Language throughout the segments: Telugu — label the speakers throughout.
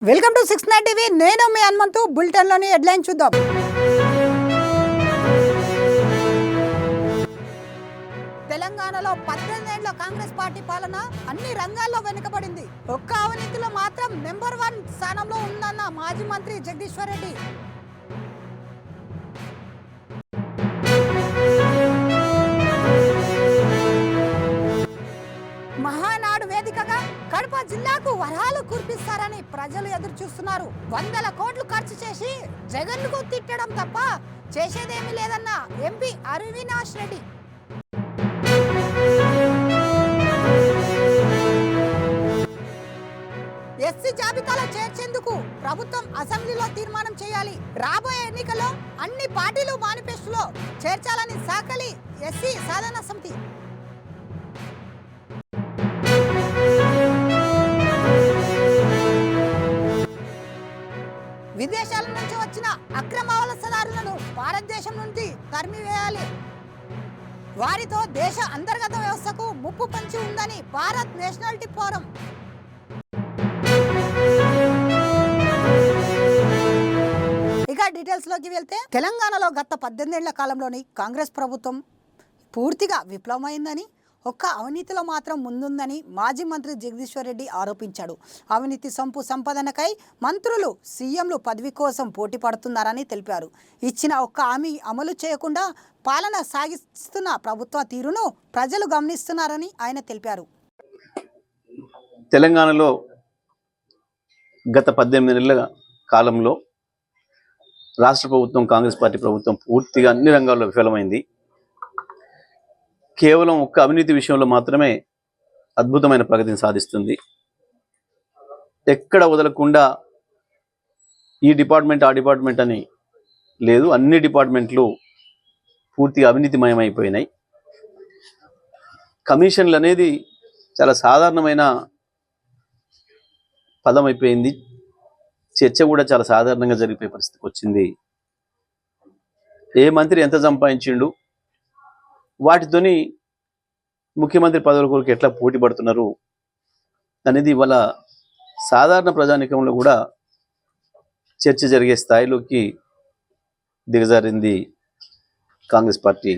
Speaker 1: Welcome to 69 TV. నేను మీ హనుమంతు. బులెటిన్లోని హెడ్లైన్ చూద్దాం. తెలంగాణలో 18 ఏళ్ల కాంగ్రెస్ పార్టీ పాలన అన్ని రంగాల్లో వెనుకబడింది. ఒక్క అవినీతిలో మాత్రం నెంబర్ 1 స్థానంలో ఉందన్న మాజీ మంత్రి జగదీశ్వర్ రెడ్డి. మహానాడు వేదికగా కడప జిల్లాకు వరాలు కురిపిస్తారని ప్రజలు ఎదురు చూస్తున్నారు. 100 కోట్లు ఖర్చు చేసి జగన్కు తిట్టడం తప్ప చేసేదేమీ లేదన్న ఎంపీ అవినాష్ రెడ్డి. ఎస్సీ జాబితాలో చేర్చేందుకు ప్రభుత్వం అసెంబ్లీలో తీర్మానం చేయాలి. రాబోయే ఎన్నికల్లో అన్ని పార్టీలు మేనిఫెస్టోలో చేర్చాలని సాకలి ఎస్సీ సాధన సమితి. విదేశాల నుంచి వచ్చిన అక్రమ వలసదారులను భారతదేశం నుండి తరిమివేయాలి. వారితో దేశ అంతర్గత వ్యవస్థకు ముప్పు పంచి ఉందని భారత్ నేషనాలిటీ ఫోరం. ఇక డీటెయిల్స్ లోకి వెళ్తే తెలంగాణలో గత 18 ఏళ్ల కాలంలోని కాంగ్రెస్ ప్రభుత్వం పూర్తిగా విఫలమైందని, ఒక్క అవినీతిలో మాత్రం ముందుందని మాజీ మంత్రి జగదీశ్వర్ రెడ్డి ఆరోపించాడు. అవినీతి సంపాదనకై మంత్రులు, సీఎంలు పదవి కోసం పోటీ పడుతున్నారని తెలిపారు. ఇచ్చిన ఒక్క హామీ అమలు చేయకుండా పాలన సాగిస్తున్న ప్రభుత్వ తీరును ప్రజలు గమనిస్తున్నారని ఆయన తెలిపారు.
Speaker 2: తెలంగాణలో గత 18 నెలల కాలంలో రాష్ట్ర ప్రభుత్వం, కాంగ్రెస్ పార్టీ ప్రభుత్వం పూర్తిగా అన్ని రంగాల్లో విఫలమైంది. కేవలం ఒక్క అవినీతి విషయంలో మాత్రమే అద్భుతమైన ప్రగతిని సాధిస్తుంది. ఎక్కడ వదలకుండా ఈ డిపార్ట్మెంట్, ఆ డిపార్ట్మెంట్ అని లేదు, అన్ని డిపార్ట్మెంట్లు పూర్తిగా అవినీతిమయమైపోయినాయి. కమిషన్లు అనేది చాలా సాధారణమైన పదం అయిపోయింది. చర్చ కూడా చాలా సాధారణంగా జరిగిపోయే పరిస్థితికి వచ్చింది. ఏ మంత్రి ఎంత సంపాదించిండు, వాటితోని ముఖ్యమంత్రి పదవుల కొరకు ఎట్లా పోటీ పడుతున్నారు అనేది ఇవాళ సాధారణ ప్రజానికంలో కూడా చర్చ జరిగే స్థాయిలోకి దిగజారింది కాంగ్రెస్ పార్టీ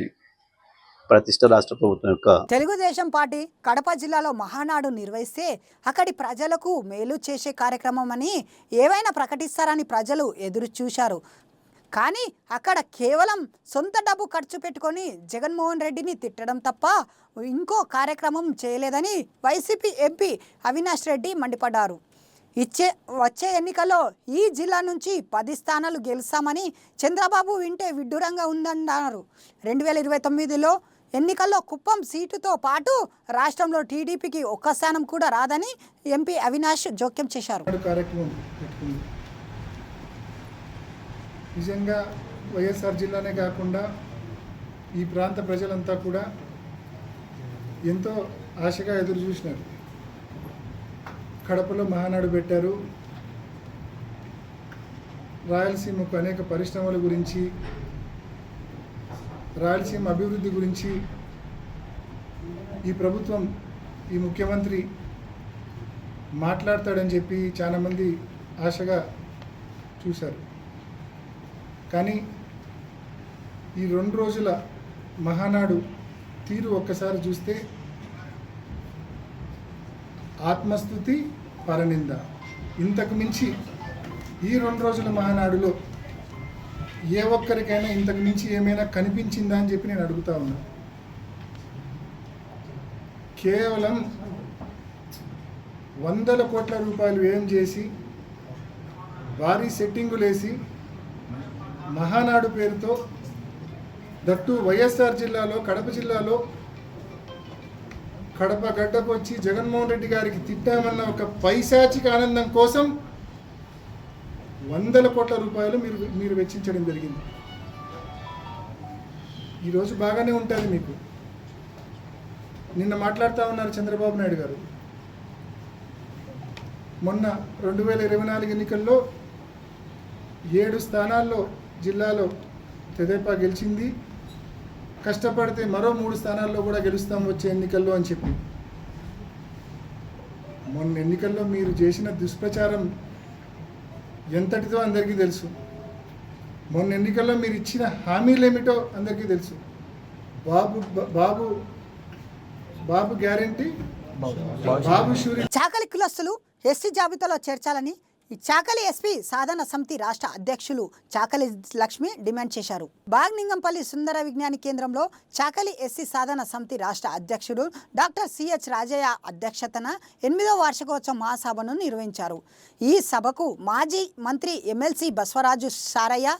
Speaker 2: ప్రతిష్ట, రాష్ట్ర ప్రభుత్వం యొక్క.
Speaker 1: తెలుగుదేశం పార్టీ కడప జిల్లాలో మహానాడు నిర్వహిస్తే అక్కడి ప్రజలకు మేలు చేసే కార్యక్రమం అని ఏవైనా ప్రకటిస్తారని ప్రజలు ఎదురు చూశారు. కానీ అక్కడ కేవలం సొంత డబ్బు ఖర్చు పెట్టుకొని జగన్మోహన్ రెడ్డిని తిట్టడం తప్ప ఇంకో కార్యక్రమం చేయలేదని వైసీపీ ఎంపీ అవినాష్ రెడ్డి మండిపడ్డారు. వచ్చే ఎన్నికల్లో ఈ జిల్లా నుంచి 10 స్థానాలు గెలుస్తామని చంద్రబాబు వింటే విడ్డూరంగా ఉందన్నారు. 2029లో ఎన్నికల్లో కుప్పం సీటుతో పాటు రాష్ట్రంలో టీడీపీకి ఒక్క స్థానం కూడా రాదని ఎంపీ అవినాష్ జోక్యం చేశారు.
Speaker 3: నిజంగా వైఎస్ఆర్ జిల్లానే కాకుండా ఈ ప్రాంత ప్రజలంతా కూడా ఎంతో ఆశగా ఎదురు చూసినారు. కడపలో మహానాడు పెట్టారు. రాయలసీమకు అనేక పరిశ్రమల గురించి, రాయలసీమ అభివృద్ధి గురించి ఈ ప్రభుత్వం, ఈ ముఖ్యమంత్రి మాట్లాడతాడని చెప్పి చాలామంది ఆశగా చూశారు. కానీ ఈ 2 రోజుల మహానాడు తీరు ఒక్కసారి చూస్తే ఆత్మస్తుతి, పరనింద. ఇంతకు మించి ఈ 2 రోజుల మహానాడులో ఏ ఒక్కరికైనా ఇంతకు మించి ఏమైనా కనిపించిందా అని చెప్పి నేను అడుగుతా ఉన్నా. కేవలం 100 కోట్ల రూపాయలు వ్యయం చేసి భారీ సెట్టింగులేసి మహానాడు పేరుతో, దట్టు వైఎస్ఆర్ జిల్లాలో, కడప జిల్లాలో కడప గడ్డకు వచ్చి జగన్మోహన్ రెడ్డి గారికి తిట్టామన్న ఒక పైశాచిక ఆనందం కోసం 100 కోట్ల రూపాయలు మీరు వెచ్చించడం జరిగింది. ఈరోజు బాగానే ఉంటుంది మీకు. నిన్న మాట్లాడుతూ ఉన్నారు చంద్రబాబు నాయుడు గారు. మొన్న 2024 ఎన్నికల్లో 7 స్థానాల్లో జిల్లాలో తెదేపా గెలిచింది. కష్టపడితే మరో 3 స్థానాల్లో కూడా గెలుస్తాం వచ్చే ఎన్నికల్లో అని చెప్పి. మొన్న ఎన్నికల్లో మీరు చేసిన దుష్ప్రచారం ఎంతటిదో అందరికీ తెలుసు. మొన్న ఎన్నికల్లో మీరు ఇచ్చిన హామీలు ఏమిటో అందరికీ తెలుసు. బాబు గ్యారెంటీ, బాబు షూరి.
Speaker 1: చాకలి కులస్తులు ఎస్సీ జాబితాలో చేర్చాలని చాకలి ఎస్పీ సాధన సమితి రాష్ట్ర అధ్యక్షులు చాకలి లక్ష్మి డిమాండ్ చేశారు. బాగ్నింగంపల్లి సుందర విజ్ఞాన కేంద్రంలో చాకలి ఎస్సీ సాధన సమితి రాష్ట్ర అధ్యక్షుడు డాక్టర్ సిహెచ్ రాజయ్య అధ్యక్షతన 8వ వార్షికోత్సవ మహాసభను నిర్వహించారు. ఈ సభకు మాజీ మంత్రి ఎమ్మెల్సీ బస్వరాజు సారయ్య,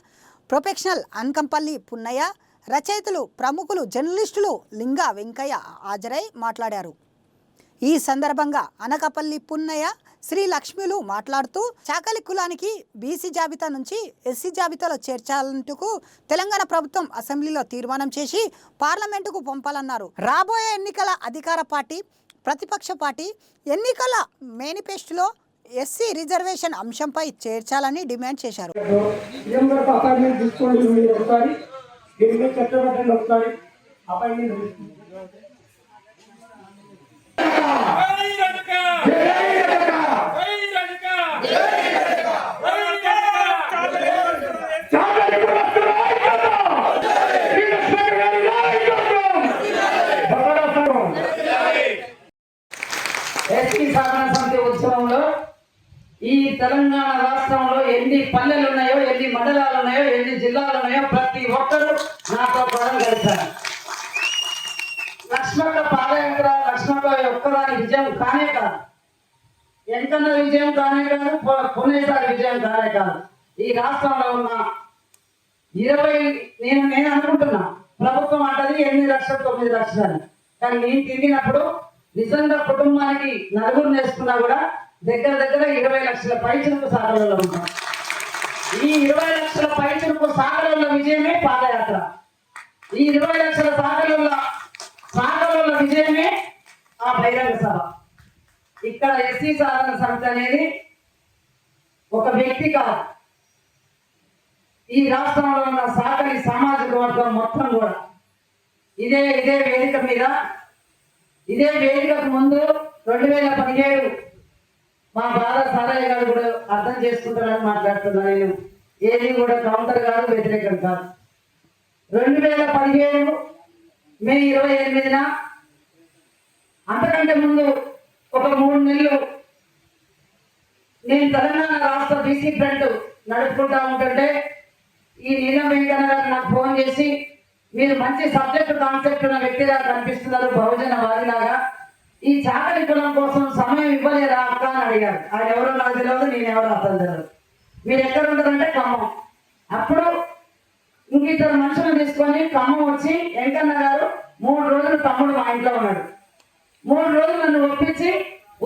Speaker 1: ప్రొఫెషనల్ అనకంపల్లి పున్నయ్య, రచయితలు, ప్రముఖులు, జర్నలిస్టులు లింగా వెంకయ్య హాజరై మాట్లాడారు. ఈ సందర్భంగా అనకపల్లి పున్నయ్య, శ్రీ లక్ష్మిలు మాట్లాడుతూ చాకలి కులానికి బీసీ జాబితా నుంచి ఎస్సీ జాబితాలో చేర్చాలంటూ తెలంగాణ ప్రభుత్వం అసెంబ్లీలో తీర్మానం చేసి పార్లమెంటుకు పంపాలన్నారు. రాబోయే ఎన్నికల అధికార పార్టీ, ప్రతిపక్ష పార్టీ ఎన్నికల మేనిఫెస్టోలో ఎస్సీ రిజర్వేషన్ అంశంపై చేర్చాలని డిమాండ్ చేశారు.
Speaker 4: ఎస్సీ సాధన సమితి ఉత్సవంలో ఈ తెలంగాణ రాష్ట్రంలో ఎన్ని పల్లెలు ఉన్నాయో, ఎన్ని మండలాలు ఉన్నాయో, ఎన్ని జిల్లాలు ఉన్నాయో ప్రతి ఒక్కరూ నాతో పదం కలిశారు. లక్ష్మక్క పాదయాత్ర లక్ష్మక్క ఒక్కదాని విజయం కానే కాదు, ఎంకన్న విజయం కానే కాదు, పుణేసారి విజయం కానే కాదు. ఈ రాష్ట్రంలో ఉన్న 20 నేను అనుకుంటున్నా ప్రభుత్వం అంటది 8 లక్షలు 9 లక్షలు, కానీ నేను తిరిగినప్పుడు నిజంగా కుటుంబానికి 4 నేర్చుకున్నా కూడా దగ్గర 20 లక్షల పైచులకు సాగరంలో ఉన్నాం. ఈ 20 లక్షల పైచులకు సాగరంలో విజయమే పాదయాత్ర. ఈ 20 లక్షల సాగరంలో విజయమే ఆ బహిరంగ సభ. ఇక్కడ ఎస్సీ సాధన సమితి అనేది ఒక వ్యక్తి కాదు, ఈ రాష్ట్రంలో ఉన్న సాగరి సామాజిక వర్గం మొత్తం కూడా ఇదే వేదిక మీద, ఇదే వేదికకు ముందు 2017 మా బాధ సారయ్య గారు కూడా అర్థం చేసుకుంటారని మాట్లాడుతున్నా. నేను ఏది కూడా కౌంటర్ కాదు, వ్యతిరేకం కాదు. 2017 మే 28న అంతకంటే ముందు ఒక 3 నెలలు నేను తెలంగాణ రాష్ట్ర బీసీ ఫ్రంట్ నడుపుకుంటా ఉంటుంటే ఈ నీలం వెంకన్న గారు నాకు ఫోన్ చేసి, మీరు మంచి సబ్జెక్ట్ కాన్సెప్ట్ ఉన్న వ్యక్తిగా కనిపిస్తున్నారు, బహుజన వాదిలాగా, ఈ చాకలి కులం కోసం సమయం ఇవ్వలేరా అక్క అని అడిగారు. ఆయన ఎవరో నాకు తెలియదు, నేను ఎవరో అర్థం తెలియదు. మీరు ఎక్కడ ఉంటారంటే ఖమ్మం. అప్పుడు ఇంక 2 మనుషులను తీసుకొని ఖమ్మం వచ్చి వెంకన్న గారు 3 రోజులు తమ్ముడు మా ఇంట్లో ఉన్నాడు. 3 రోజులు నన్ను ఒప్పించి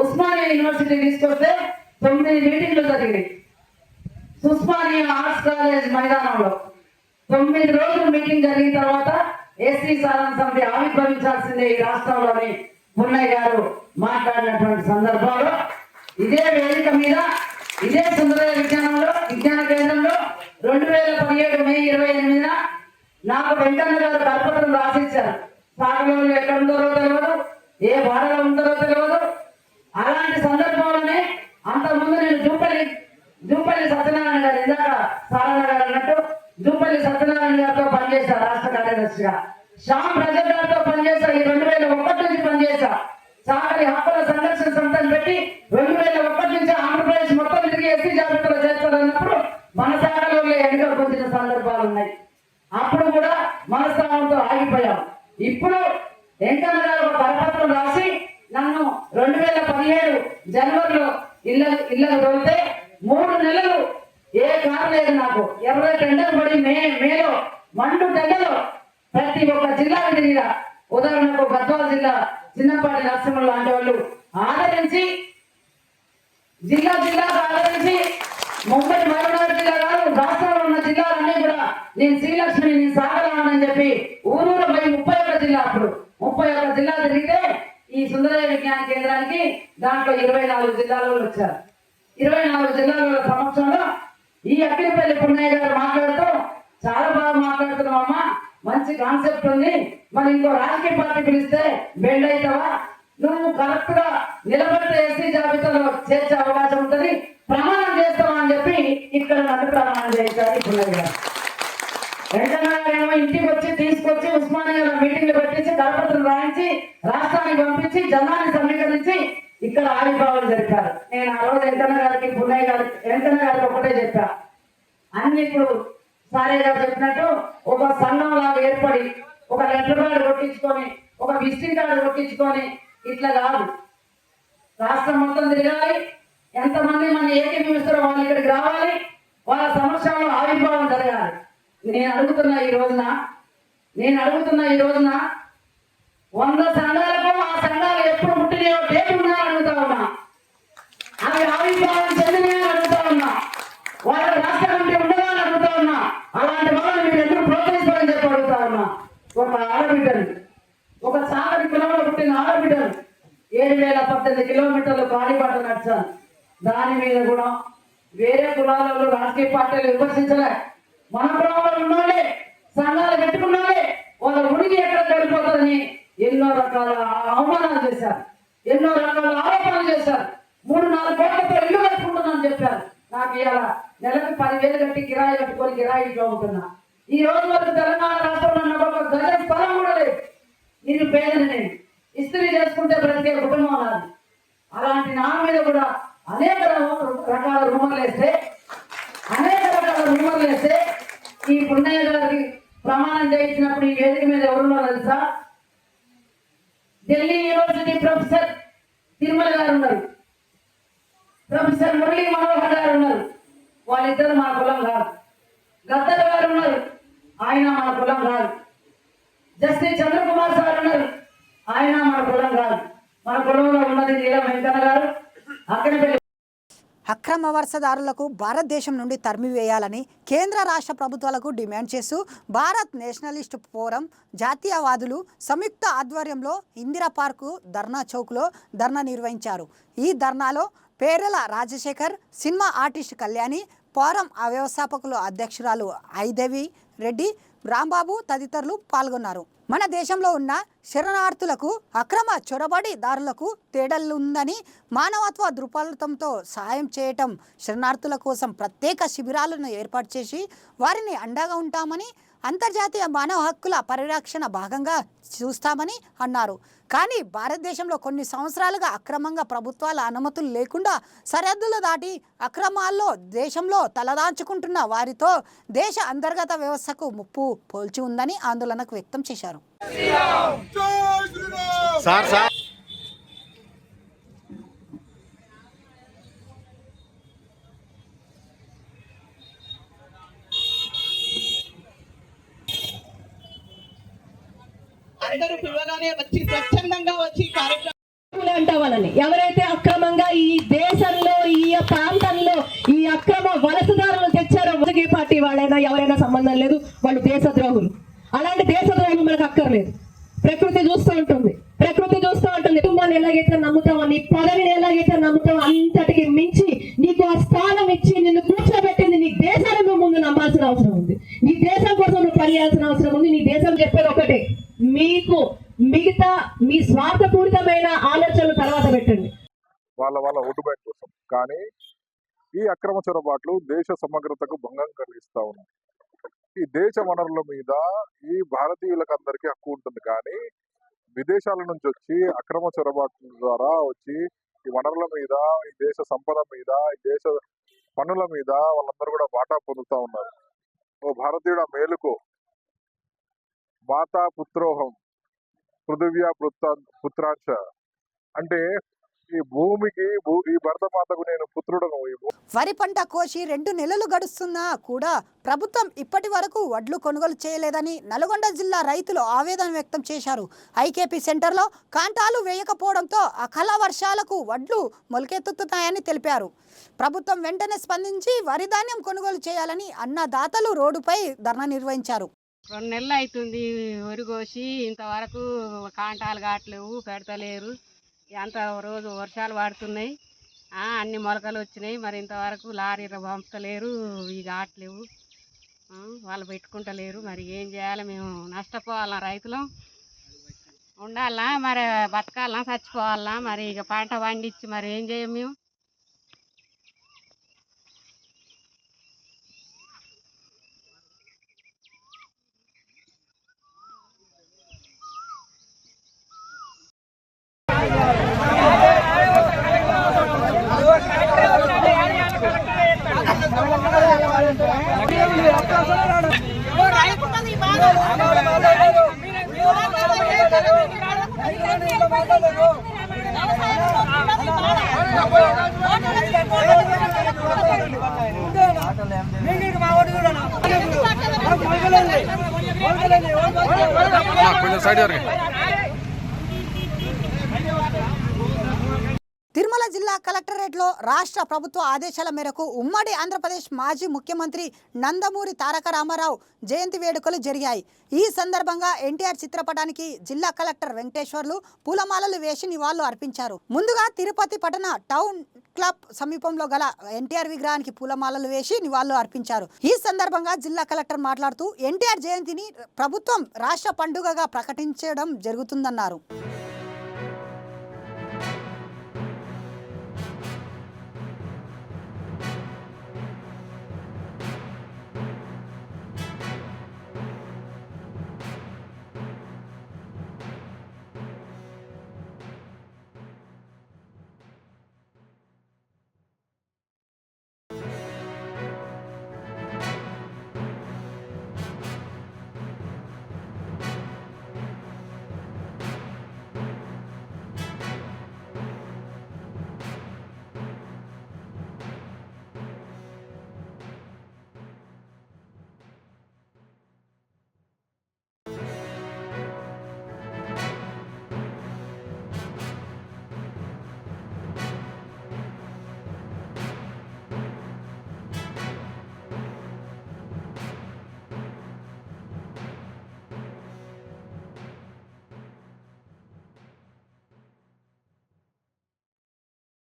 Speaker 4: ఉస్మానియా యూనివర్సిటీ తీసుకొస్తే 9 మీటింగ్లు జరిగినాయి. ఉస్మానియా ఆర్ట్స్ కాలేజ్ మైదానంలో 9 రోజులు మీటింగ్ జరిగిన తర్వాత ఎస్సీ సాధన సమితి ఆవిర్భవించాల్సిందే ఈ రాష్ట్రంలోని పున్నయ్య గారు మాట్లాడినటువంటి సందర్భంలో ఇదే వేదిక మీద, ఇదే సుందర విజ్ఞాన కేంద్రంలో 2017 మే 28న నాకు వెంకన్న గారు కల్పతను రాసిచ్చారు. సాగరంలో ఎక్కడ ఉందరో తెలియదు, ఏ వాడలో ఉందరో తెలియదు. అలాంటి సందర్భంలోనే అంతకుముందు నేను జూపల్లి సత్యనారాయణ గారు, ఇందాక సారణ గారు అన్నట్టు జూపల్లి సత్యనారాయణ గారితో పనిచేశారు రాష్ట్ర కార్యదర్శిగా. శ్యామ్ ప్రజల్ గారితో పనిచేశా. ఈ 2001 నుంచి పనిచేశా. సాగరి హక్కుల సంఘర్షణ సంస్థను పెట్టి 2001 నుంచి ఆంధ్రప్రదేశ్ మొత్తం తిరిగి ఎస్సీ జాబితాలో చేస్తారన్నప్పుడు మన సాగరంలో ఎన్నికలు పొందిన సందర్భాలు ఉన్నాయి. అప్పుడు కూడా మనస్థానంతో ఆగిపోయాం. ఇప్పుడు వెంకన్న గారు ఒక కరపత్రం రాసి నన్ను 2017 జనవరిలో ఇళ్ళకు తోలితే 3 నెలలు ఏ కారు లేదు నాకు. ఎవరో టెండర్ పడి మేలో మండు టెండలో ప్రతి ఒక్క జిల్లా తిరిగిన, ఉదాహరణకు గద్వాల జిల్లా చిన్నపాటి నరసింహ లాంటి వాళ్ళు ఆదరించి జిల్లాకు ఆదరించి ముంబై మహబూబ్నగర్ జిల్లా కాదు, రాష్ట్రంలో ఉన్న జిల్లాలన్నీ కూడా నేను శ్రీలక్ష్మి నేను సాగరామని చెప్పి ఊరు పోయి 31 జిల్లా, అప్పుడు 31 జిల్లా తిరిగితే ఈ సుందరయ్య విజ్ఞాన కేంద్రానికి దాంట్లో 24 జిల్లాలో వచ్చారు. 24 జిల్లాల సమక్షంలో ఈ అక్కినపల్లి పున్నయ్య గారు మాట్లాడుతూ చాలా బాగా మాట్లాడుతున్నామమ్మా, మంచి కాన్సెప్ట్ ఉంది, మరి ఇంకో రాజకీయ పార్టీ పిలిస్తే బెండ్ అవుతావా, నువ్వు కరెక్ట్ గా నిలబడితే ఎస్సీ జాబితాలో చేర్చే అవకాశం ఉంటుంది, ప్రమాణం చేస్తావా అని చెప్పి ఈ ప్రమాణం చేశారు ఇప్పుడు గారు. వెంకన్న గారేమో ఇంటికి వచ్చి తీసుకొచ్చి ఉస్మానియాలో మీటింగ్లు పెట్టించి దళపతులు రాయించి రాష్ట్రానికి పంపించి జనాన్ని సమీకరించి ఇక్కడ ఆవిర్భావాలు జరిపారు. నేను ఆ రోజు వెంకన్న గారికి పుల్లయ్య గారికి వెంకన్న గారికి ఒకటే చెప్పా, అన్ని ఇప్పుడు సారే గారు చెప్పినట్టు ఒక సంఘం లాగా ఏర్పడి ఒక లెటర్ ప్యాడ్ కొట్టించుకొని ఒక విజిటింగ్ కార్డు కొట్టించుకొని ఇట్లా కాదు, రాష్ట్రం మొత్తం తిరగాలి, ఎంతమంది మన ఏకీభవిస్తారో వాళ్ళు ఇక్కడికి రావాలి, వాళ్ళ సమస్యల్లో ఆవిర్భావం జరగాలి. నేను అడుగుతున్నా ఈ రోజున 100 సంఘాలకు ఆ సంఘాలు ఎప్పుడు పుట్టినాయో డేట్ ఉన్నాయో అడుగుతా ఉన్నా, అవి ఆవిర్భావం చెందినాయో అడుగుతా ఉన్నా, వాళ్ళ రాష్ట్ర కమిటీ ఉండదా అని అడుగుతా ఉన్నా. అలాంటి వాళ్ళని మీరు ఎందుకు ప్రోత్సహిస్తారని చెప్పి అడుగుతా ఉన్నా. ఒక ఆడబిడ్డలు, ఒక సాగరి కులంలో పుట్టిన ఆడబిడ్డలు 7,018 కిలోమీటర్లు కాలిబాట నడిచారు. దాని మీద కూడా వేరే కులాలలో రాజకీయ పార్టీలు విమర్శించలే. మన కులంలో ఉన్నోళ్ళే సంఘాలు పెట్టుకున్నోళ్ళే వాళ్ళ ఉనికి ఎక్కడ వెళ్ళిపోతుందని ఎన్నో రకాల అవమానాలు చేశారు, ఎన్నో రకాల ఆరోపణలు చేశారు. 3-4 కోట్లతో ఇల్లు కట్టుకుంటున్నాను చెప్పారు. నాకు ఇవాళ నెలకు 10,000 కట్టి కిరాయి కట్టుకొని కిరాయి ఇంట్లో ఉంటున్నా. ఈ రోజు వరకు తెలంగాణ రాష్ట్రంలో నాకు ఒక గజం స్థలం కూడా లేదు. నేను పేదని, నేను ఇస్త్రీ చేసుకుంటే బ్రతికే కుటుంబం నాది. అలాంటి నా మీద కూడా అనేక రకాల రూమర్లు వేస్తే ఈ పున్నయ్య గారికి ప్రమాణం చేయించినప్పుడు ఈ వేదిక మీద ఎవరున్నారో తెలుసా? ఢిల్లీ యూనివర్సిటీ ప్రొఫెసర్ తిరుమల గారు ఉన్నారు, ప్రొఫెసర్ మురళీ మనోహర్ గారు ఉన్నారు. వాళ్ళిద్దరు మన కులం కాదు. గద్దర్ గారు ఉన్నారు, ఆయన మన కులం కాదు. జస్టిస్ చంద్రకుమార్ సార్ ఉన్నారు, ఆయన మన కులం కాదు. మన కులంలో ఉన్నది నీలం వెంకన్న గారు. అక్కడ
Speaker 1: అక్రమ వలసదారులకు భారతదేశం నుండి తరిమివేయాలని కేంద్ర రాష్ట్ర ప్రభుత్వాలకు డిమాండ్ చేస్తూ భారత్ నేషనలిస్ట్ ఫోరం జాతీయవాదులు సంయుక్త ఆధ్వర్యంలో ఇందిరా పార్కు ధర్నా చౌక్లో ధర్నా నిర్వహించారు. ఈ ధర్నాలో Perela Rajasekhar, cinema artist Kalyani, forum వ్యవస్థాపకులు అధ్యక్షురాలు ఐదేవి రెడ్డి, రాంబాబు తదితరులు పాల్గొన్నారు. మన దేశంలో ఉన్న శరణార్థులకు అక్రమ చొరబడిదారులకు తేడాలుందని, మానవత్వ దృక్పథంతో సహాయం చేయటం, శరణార్థుల కోసం ప్రత్యేక శిబిరాలను ఏర్పాటు చేసి వారిని అండగా ఉంటామని, అంతర్జాతీయ మానవ హక్కుల పరిరక్షణ భాగంగా చూస్తామని అన్నారు. కానీ భారతదేశంలో కొన్ని సంవత్సరాలుగా అక్రమంగా ప్రభుత్వాల అనుమతులు లేకుండా సరిహద్దులు దాటి అక్రమాల్లో దేశంలో తలదాంచుకుంటున్న వారితో దేశ అంతర్గత వ్యవస్థకు ముప్పు పోల్చి ఉందని ఆందోళనకు వ్యక్తం చేశారు.
Speaker 5: అందరూ పిలవగానే వచ్చి స్వచ్ఛందంగా వచ్చి కార్యక్రమం అంటావాలని ఎవరైతే అక్రమంగా ఈ దేశంలో ఈ ప్రాంతంలో ఈ అక్రమ వలసదారులు తెచ్చారో రాజకీయ పార్టీ వాళ్ళైనా ఎవరైనా సంబంధం లేదు, వాళ్ళు దేశద్రోహులు. అలాంటి దేశద్రోహులు మనకు అక్కర్లేదు. ప్రకృతి చూస్తూ ఉంటుంది, కుటుంబాన్ని ఎలాగైతే నమ్ముతావో, నీ పదవిని ఎలాగైతే నమ్ముతావో అంతటికి మించి నీకు ఆ స్థానం ఇచ్చి నిన్ను కూర్చోబెట్టింది నీ దేశాన్ని నువ్వు ముందు నమ్మాల్సిన అవసరం ఉంది. నీ దేశం కోసం నువ్వు పనిచేయాల్సిన అవసరం ఉంది. నీ దేశం చెప్పేది ఒకటే, మీకు మిగతా మీ స్వార్థపూరితమైన ఆలోచనలు తర్వాత పెట్టండి
Speaker 6: వాళ్ళ ఓటు బ్యాంక్ కోసం. కానీ ఈ అక్రమ చొరబాట్లు దేశ సమగ్రతకు భంగం కలిగిస్తా ఉన్నాయి. ఈ దేశ వనరుల మీద ఈ భారతీయులకు అందరికీ హక్కు ఉంటుంది, కానీ విదేశాల నుంచి వచ్చి అక్రమ చొరబాట్ల ద్వారా వచ్చి ఈ వనరుల మీద, ఈ దేశ సంపద మీద, ఈ దేశ పన్నుల మీద వాళ్ళందరూ కూడా వాటా పొందుతా ఉన్నారు. ఓ భారతీయుడ మేలుకో, మాతా పుత్రోహం పృథివ్యా పుత్రాంశ అంటే ఈ భూమికి ఈ భరతమాతకు నేను పుత్రుడను.
Speaker 1: వరి పంట కోసి 2 నెలలు గడుస్తున్నా కూడా ప్రభుత్వం ఇప్పటి వరకు వడ్లు కొనుగోలు చేయలేదని నల్గొండ జిల్లా రైతులు ఆవేదన వ్యక్తం చేశారు. ఐకేపీ సెంటర్లో కాంటాలు వేయకపోవడంతో అకాల వర్షాలకు వడ్లు మొలకెత్తుతున్నాయని తెలిపారు. ప్రభుత్వం వెంటనే స్పందించి వరి ధాన్యం కొనుగోలు చేయాలని అన్నదాతలు రోడ్డుపై ధర్నా నిర్వహించారు.
Speaker 7: 2 నెలలు అవుతుంది వరి కోసి, ఇంతవరకు కాంటాలు కావట్లేవు, పెడతలేరు. అంత రోజు వర్షాలు పడుతున్నాయి, అన్ని మొలకలు వచ్చినాయి, మరి ఇంతవరకు లారీలో పంపుతలేరు, ఇవి కావట్లేవు, వాళ్ళు పెట్టుకుంటలేరు. మరి ఏం చేయాలి? మేము నష్టపోవాలా? రైతులం ఉండాలా, మరి బతకాలా, చచ్చిపోవాలా? మరి ఇక పంట పండించి మరి ఏం చేయం మేము?
Speaker 6: కొంచెం సైడ్ జరిగి
Speaker 1: తిరుమల జిల్లా కలెక్టరేట్లో రాష్ట్ర ప్రభుత్వ ఆదేశాల మేరకు ఉమ్మడి ఆంధ్రప్రదేశ్ మాజీ ముఖ్యమంత్రి నందమూరి తారక రామారావు జయంతి వేడుకలు జరిగాయి. ఈ సందర్భంగా ఎన్టీఆర్ చిత్రపటానికి జిల్లా కలెక్టర్ వెంకటేశ్వర్లు పూలమాలలు వేసి నివాళులు అర్పించారు. ముందుగా తిరుపతి పట్టణ టౌన్ క్లబ్ సమీపంలో గల ఎన్టీఆర్ విగ్రహానికి పూలమాలలు వేసి నివాళులు అర్పించారు. ఈ సందర్భంగా జిల్లా కలెక్టర్ మాట్లాడుతూ ఎన్టీఆర్ జయంతిని ప్రభుత్వం రాష్ట్ర పండుగగా ప్రకటించడం జరుగుతుందన్నారు.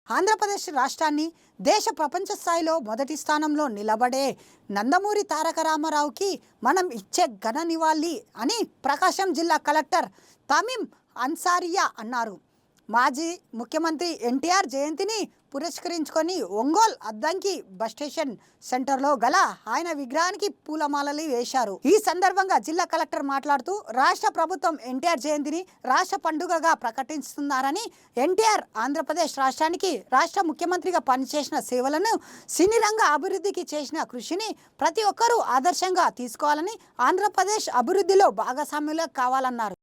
Speaker 1: ఆంధ్రప్రదేశ్ రాష్ట్రాన్ని దేశ ప్రపంచ స్థాయిలో మొదటి స్థానంలో నిలబడే నందమూరి తారక రామారావుకి మనం ఇచ్చే ఘన నివాళి అని ప్రకాశం జిల్లా కలెక్టర్ తమీం అన్సారియా అన్నారు. మాజీ ముఖ్యమంత్రి ఎన్టీఆర్ జయంతిని పురస్కరించుకొని ఒంగోలు అద్దంకి బస్ స్టేషన్ సెంటర్లో గల ఆయన విగ్రహానికి పూలమాలలు వేశారు. ఈ సందర్భంగా జిల్లా కలెక్టర్ మాట్లాడుతూ రాష్ట్ర ప్రభుత్వం ఎన్టీఆర్ జయంతిని రాష్ట్ర పండుగగా ప్రకటిస్తున్నారని, ఎన్టీఆర్ ఆంధ్రప్రదేశ్ రాష్ట్రానికి రాష్ట్ర ముఖ్యమంత్రిగా పనిచేసిన సేవలను, సినీ రంగ అభివృద్ధికి చేసిన కృషిని ప్రతి ఒక్కరూ ఆదర్శంగా తీసుకోవాలని, ఆంధ్రప్రదేశ్ అభివృద్ధిలో భాగస్వాములు కావాలన్నారు.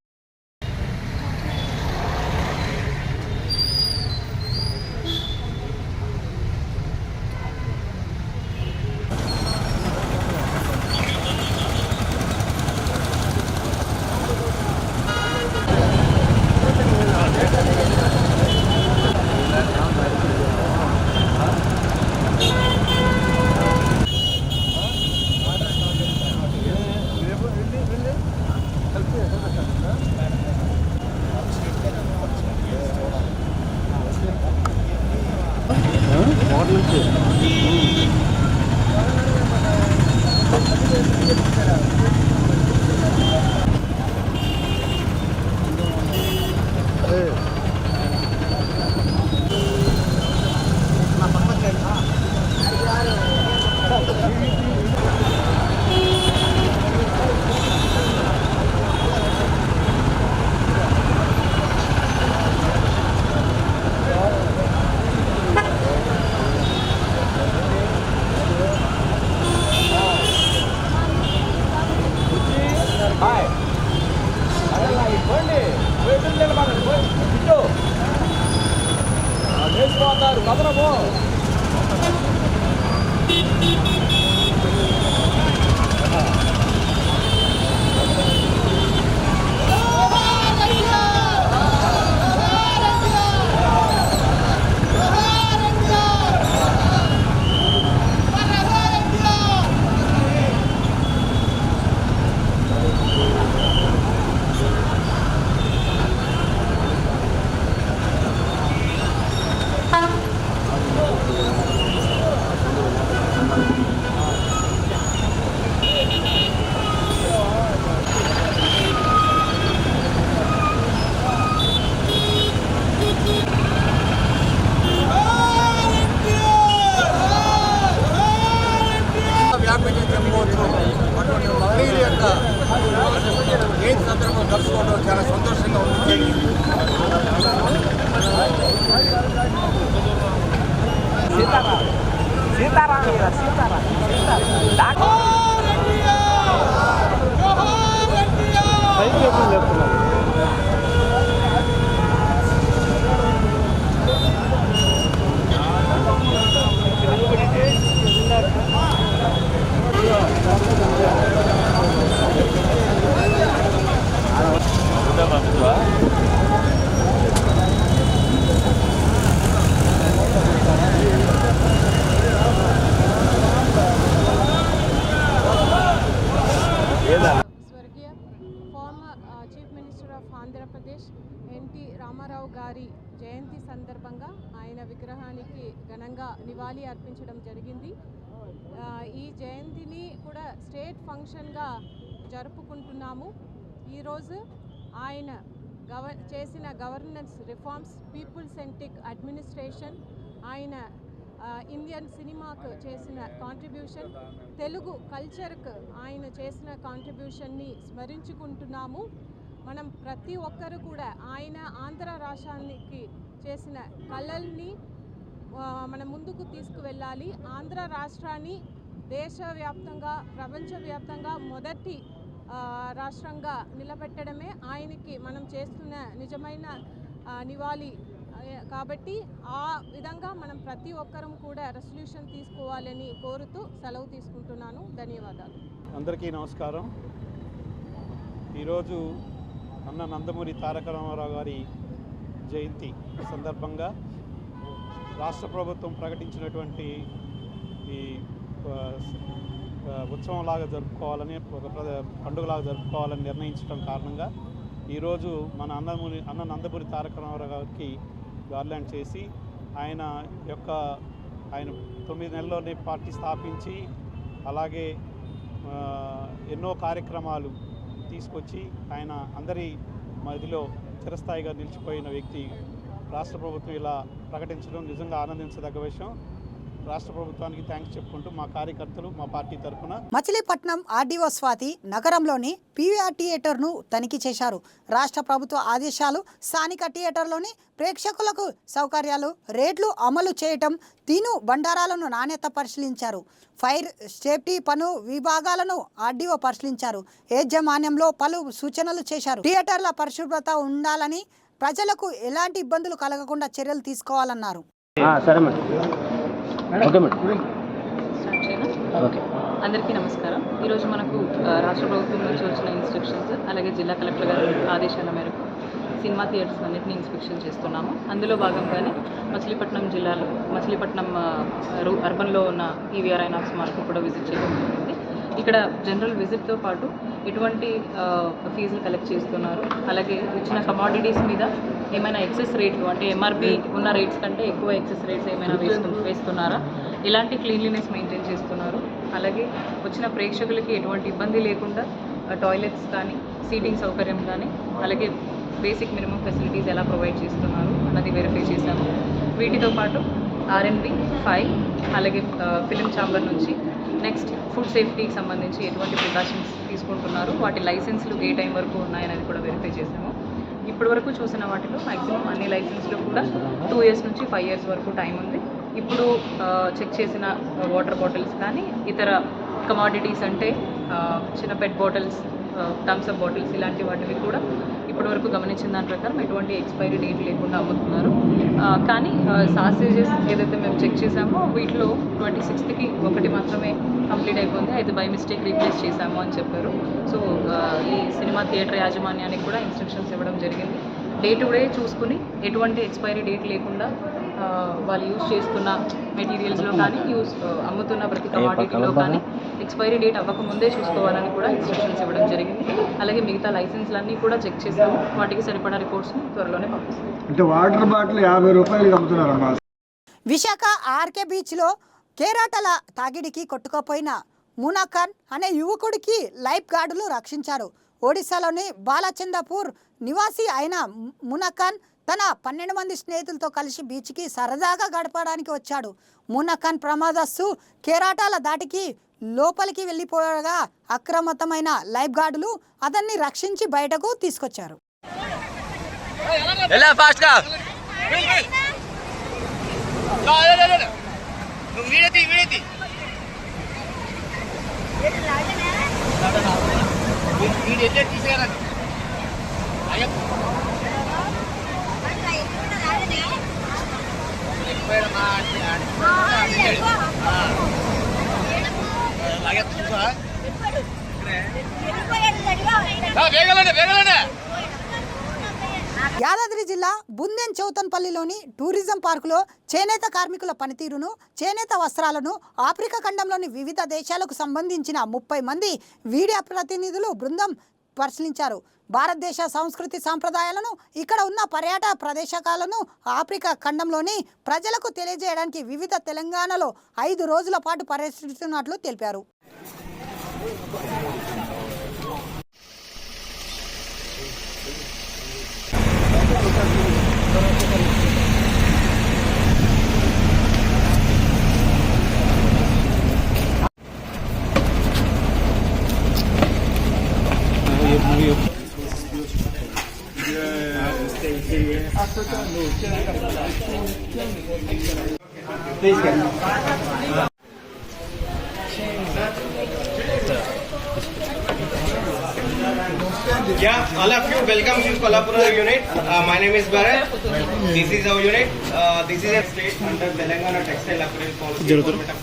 Speaker 8: స్వర్గీయ former chief minister of Andhra Pradesh NT Rama Rao గారి జయంతి సందర్భంగా ఆయన విగ్రహానికి ఘనంగా నివాళి అర్పించడం జరిగింది. ఈ జయంతిని కూడా స్టేట్ ఫంక్షన్గా జరుపుకుంటున్నాము. ఈరోజు ఆయన చేసిన governance reforms, people centric administration, ఆయన ఇండియన్ సినిమాకు చేసిన కాంట్రిబ్యూషన్, తెలుగు కల్చర్కు ఆయన చేసిన కాంట్రిబ్యూషన్ని స్మరించుకుంటున్నాము. మనం ప్రతి ఒక్కరు కూడా ఆయన ఆంధ్ర రాష్ట్రానికి చేసిన కళల్ని మనం ముందుకు తీసుకువెళ్ళాలి. ఆంధ్ర రాష్ట్రాన్ని దేశవ్యాప్తంగా, ప్రపంచవ్యాప్తంగా మొదటి రాష్ట్రంగా నిలబెట్టడమే ఆయనకి మనం చేస్తున్న నిజమైన నివాళి. కాబట్టి ఆ విధంగా మనం ప్రతి ఒక్కరం కూడా రెసల్యూషన్ తీసుకోవాలని కోరుతూ సెలవు తీసుకుంటున్నాను. ధన్యవాదాలు.
Speaker 9: అందరికీ నమస్కారం. ఈరోజు అన్న నందమూరి తారక రామారావు గారి జయంతి సందర్భంగా రాష్ట్ర ప్రభుత్వం ప్రకటించినటువంటి ఈ ఉత్సవంలాగా జరుపుకోవాలని, ఒక పండుగలాగా జరుపుకోవాలని నిర్ణయించడం కారణంగా ఈరోజు మన అన్న నందమూరి తారక రామారావు గారికి గార్లాండ్ చేసి ఆయన 9 నెలల్లోనే పార్టీ స్థాపించి అలాగే ఎన్నో కార్యక్రమాలు తీసుకొచ్చి ఆయన అందరి మధ్యలో చిరస్థాయిగా నిలిచిపోయిన వ్యక్తి. రాష్ట్ర ప్రభుత్వం ఇలా ప్రకటించడం నిజంగా ఆనందించదగ్గ విషయం. రాష్ట్ర ప్రభుత్వానికి థ్యాంక్స్ చెప్పుకుంటూ మా కార్యకర్తలు, మా పార్టీ తరఫున
Speaker 1: మచిలీపట్నం ఆర్డీఓ స్వాతి నగరంలోని పీవీఆర్ థియేటర్ను తనిఖీ చేశారు. రాష్ట్ర ప్రభుత్వ ఆదేశాలు స్థానిక థియేటర్లోని ప్రేక్షకులకు సౌకర్యాలు, రేట్లు అమలు చేయటం, తిను బండారాలను నాణ్యత పరిశీలించారు. ఫైర్ సేఫ్టీ పను విభాగాలను ఆర్డీఓ పరిశీలించారు. యాజమాన్యంలో పలు సూచనలు చేశారు. థియేటర్ల పరిశుభ్రత ఉండాలని, ప్రజలకు ఎలాంటి ఇబ్బందులు కలగకుండా చర్యలు తీసుకోవాలన్నారు.
Speaker 10: అందరికీ నమస్కారం. ఈరోజు మనకు రాష్ట్ర ప్రభుత్వం నుంచి వచ్చిన ఇన్స్ట్రక్షన్స్, అలాగే జిల్లా కలెక్టర్ గారి ఆదేశాల మేరకు సినిమా థియేటర్స్ అన్నింటినీ ఇన్స్పెక్షన్ చేస్తున్నాము. అందులో భాగంగానే మచిలీపట్నం జిల్లాలో, మచిలీపట్నం అర్బన్లో ఉన్న పీవీఆర్ ఐనాక్స్ మాల్కు కూడా విజిట్ చేయడం జరిగింది. ఇక్కడ జనరల్ విజిట్తో పాటు ఎటువంటి ఫీజులు కలెక్ట్ చేస్తున్నారు, అలాగే ఇచ్చిన కమాడిటీస్ మీద ఏమైనా ఎక్సెస్ రేట్లు, అంటే ఎంఆర్పి ఉన్న రేట్స్ కంటే ఎక్కువ ఎక్సెస్ రేట్స్ ఏమైనా వేస్తున్నారా, ఎలాంటి క్లీన్లీనెస్ మెయింటైన్ చేస్తున్నారు, అలాగే వచ్చిన ప్రేక్షకులకి ఎటువంటి ఇబ్బంది లేకుండా టాయిలెట్స్ కానీ, సీటింగ్ సౌకర్యం కానీ, అలాగే బేసిక్ మినిమం ఫెసిలిటీస్ ఎలా ప్రొవైడ్ చేస్తున్నారు అన్నది వెరిఫై చేశాము. వీటితో పాటు R&B, ఫైల్, అలాగే ఫిలిం ఛాంబర్ నుంచి నెక్స్ట్ ఫుడ్ సేఫ్టీకి సంబంధించి ఎటువంటి ప్రికాషన్స్ తీసుకుంటున్నారు, వాటి లైసెన్స్లు ఏ టైం వరకు ఉన్నాయనేది కూడా వెరిఫై చేసాము. ఇప్పటి వరకు చూసిన వాటిలో మ్యాక్సిమం అన్ని లైసెన్స్లో కూడా 2 years నుంచి 5 years వరకు టైం ఉంది. ఇప్పుడు చెక్ చేసిన వాటర్ బాటిల్స్ కానీ, ఇతర కమాడిటీస్ అంటే చిన్న పెట్ బాటిల్స్, థమ్స్అప్ బాటిల్స్, ఇలాంటి వాటివి కూడా ఇప్పటివరకు గమనించిన దాని ప్రకారం ఎటువంటి ఎక్స్పైరీ డేట్ లేకుండా అమ్ముతున్నారు. కానీ సాసేజెస్ ఏదైతే మేము చెక్ చేసామో వీటిలో 26కి ఒకటి మాత్రమే కంప్లీట్ అయిపోయింది, అయితే బై మిస్టేక్ రీప్లేస్ చేశాము అని చెప్పారు. సో ఈ సినిమా థియేటర్ యాజమాన్యానికి కూడా ఇన్స్ట్రక్షన్స్ ఇవ్వడం జరిగింది. డే టు డే చూసుకుని ఎటువంటి ఎక్స్పైరీ డేట్ లేకుండా వాళ్ళు యూజ్ చేస్తున్న మెటీరియల్స్లో కానీ, అమ్ముతున్న ప్రతి కమాడిటీలో కానీ ఎక్స్పైరీ డేట్ అవ్వకముందే చూసుకోవాలని కూడా ఇన్స్ట్రక్షన్స్ ఇవ్వడం జరిగింది. అలాగే మిగతా లైసెన్స్లన్నీ కూడా చెక్ చేసాము, వాటికి సరిపడా రిపోర్ట్స్ని త్వరలోనే పంపిస్తాం.
Speaker 11: అంటే వాటర్ బాటిల్ 50 రూపాయలు అమ్ముతున్నారమ్మా.
Speaker 1: విశాఖ ఆర్కే బీచ్లో కేరాటల తాగిడికి కొట్టుకుపోయిన మునాఖాన్ అనే యువకుడికి లైఫ్ గార్డులు రక్షించారు. ఒడిశాలోని బాలచందపూర్ నివాసి అయిన మునాఖాన్ తన 12 మంది స్నేహితులతో కలిసి బీచ్కి సరదాగా గడపడానికి వచ్చాడు. మునాఖాన్ ప్రమాదస్తు కేరాటాల దాటికి లోపలికి వెళ్ళిపోయగా అక్రమతమైన లైఫ్ గార్డులు అతన్ని రక్షించి బయటకు తీసుకొచ్చారు. యాదాద్రి జిల్లా బుందెన్ చౌతన్పల్లిలోని టూరిజం పార్కులో చేనేత కార్మికుల పనితీరును, చేనేత వస్త్రాలను ఆఫ్రికా ఖండంలోని వివిధ దేశాలకు సంబంధించిన 30 మంది వీడియో ప్రతినిధులు బృందం పరిశీలించారు. భారతదేశ సంస్కృతి సాంప్రదాయాలను, ఇక్కడ ఉన్న పర్యాటక ప్రదేశాలను ఆఫ్రికా ఖండంలోని ప్రజలకు తెలియజేయడానికి వివిధ తెలంగాణలో 5 రోజుల పాటు పర్యటిస్తున్నట్లు తెలిపారు.
Speaker 12: Yeah, all of you, welcome to Kolhapura unit. My name is Bharat. This is our unit. This is a state under Telangana Textile Apparel Policy. Government of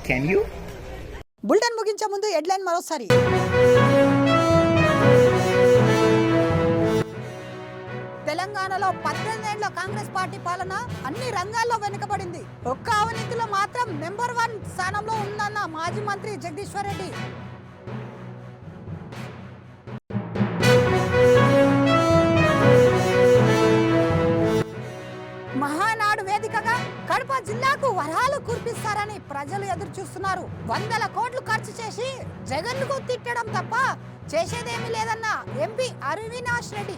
Speaker 1: Can you? Bulletin ముగించే ముందు హెడ్లైన్ మరోసారి. తెలంగాణలో 18 ఏళ్ల కాంగ్రెస్ పార్టీ పాలన అన్ని రంగాల్లో వెనుకబడింది. ఒక్క అవినీతిలో మాత్రం నెంబర్ 1 స్థానంలో ఉందన్న మాజీ మంత్రి జగదీశ్వర్ రెడ్డి. మహానాడు వేదికగా కడప జిల్లాకు వరాలు కురిపిస్తారని ప్రజలు ఎదురు చూస్తున్నారు. 100 కోట్లు ఖర్చు చేసి జగన్కు తిట్టడం తప్ప చేసేదేమీ లేదన్న ఎంపీ అవినాష్ రెడ్డి.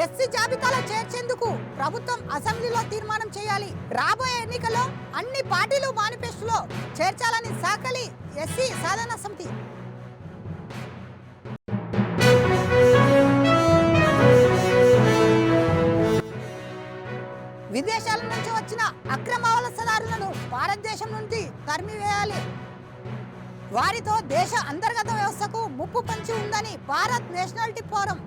Speaker 1: ఎస్సీ జాబితాలో చేర్చేందుకు ప్రభుత్వం అసెంబ్లీలో తీర్మానం చేయాలి. రాబోయే ఎన్నికల్లో అన్ని పార్టీలు మేనిఫెస్టోలో చేర్చాలని సాకలి ఎస్సీ సాధన సమితి. విదేశాల నుంచి వచ్చిన అక్రమ వలసదారులను భారతదేశం నుండి తరిమివేయాలి. వారితో దేశ అంతర్గత వ్యవస్థకు ముప్పు పొంచి ఉందని భారత్ నేషనాలిటీ ఫోరం.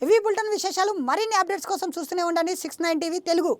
Speaker 1: ఇవి బులెటిన్ విశేషాలు. మరిన్ని అప్డేట్స్ కోసం చూస్తూనే ఉండండి 69 టీవీ తెలుగు.